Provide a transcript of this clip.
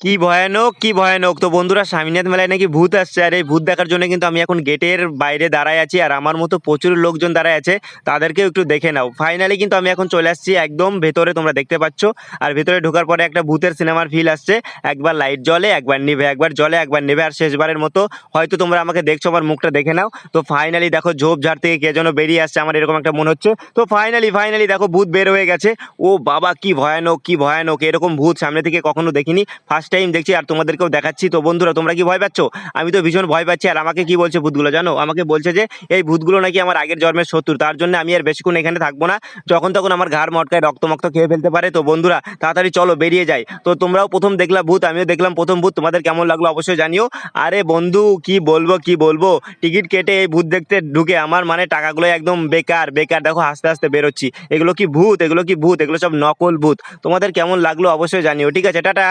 কি ভয়ানক কি ভয়ানক! তো বন্ধুরা, স্বামীনাথ মেলায় নাকি ভূত আসছে, আর এই ভূত দেখার জন্য কিন্তু আমি এখন গেটের বাইরে দাঁড়ায় আছি, আর আমার মতো প্রচুর লোকজন দাঁড়ায় আছে। তাদেরকেও একটু দেখে নাও। ফাইনালি কিন্তু আমি এখন চলে আসছি একদম ভেতরে, তোমরা দেখতে পাচ্ছ। আর ভেতরে ঢোকার পরে একটা ভূতের সিনেমার ফিল আসছে। একবার লাইট জ্বলে, একবার নিভে, একবার জ্বলে, একবার নিভে, আর শেষবারের মতো হয়তো তোমরা আমাকে দেখছো, আমার মুখটা দেখে নাও। তো ফাইনালি দেখো, ঝোপঝাড় থেকে কে যেন বেরিয়ে আসছে, আমার এরকম একটা মনে হচ্ছে। তো ফাইনালি ফাইনালি দেখো, ভূত বের হয়ে গেছে। ও বাবা, কি ভয়ানক কি ভয়ানক! এরকম ভূত সামনে থেকে কখনো দেখিনি, ফার্স্ট টাইম দেখছি, আর তোমাদেরকেও দেখাচ্ছি। তো বন্ধুরা, তোমরা কি ভয় পাচ্ছ? আমি তো ভীষণ ভয় পাচ্ছি। আর আমাকে কি বলছে ভূতগুলো জানো? আমাকে বলছে যে এই ভূতগুলো নাকি আমার আগের জন্মের শত্রু, তার জন্য আমি আর বেশিক্ষণ এখানে থাকবো না। যখন তখন আমার ঘাড় মটকায় রক্ত মক্ত খেয়ে ফেলতে পারে। তো বন্ধুরা, তাড়াতাড়ি চলো বেরিয়ে যাই। তো তোমরাও প্রথম দেখলা ভূত, আমিও দেখলাম প্রথম ভূত। তোমাদের কেমন লাগলো অবশ্যই জানিও। আরে বন্ধু, কি বলবো কি বলবো, টিকিট কেটে এই ভূত দেখতে ঢুকে আমার মানে টাকাগুলো একদম বেকার বেকার। দেখো আস্তে আস্তে বেরোচ্ছি। এগুলো কি ভূত, এগুলো কি ভূত, এগুলো সব নকল ভূত। তোমাদের কেমন লাগলো অবশ্যই জানিও। ঠিক আছে, টাটা।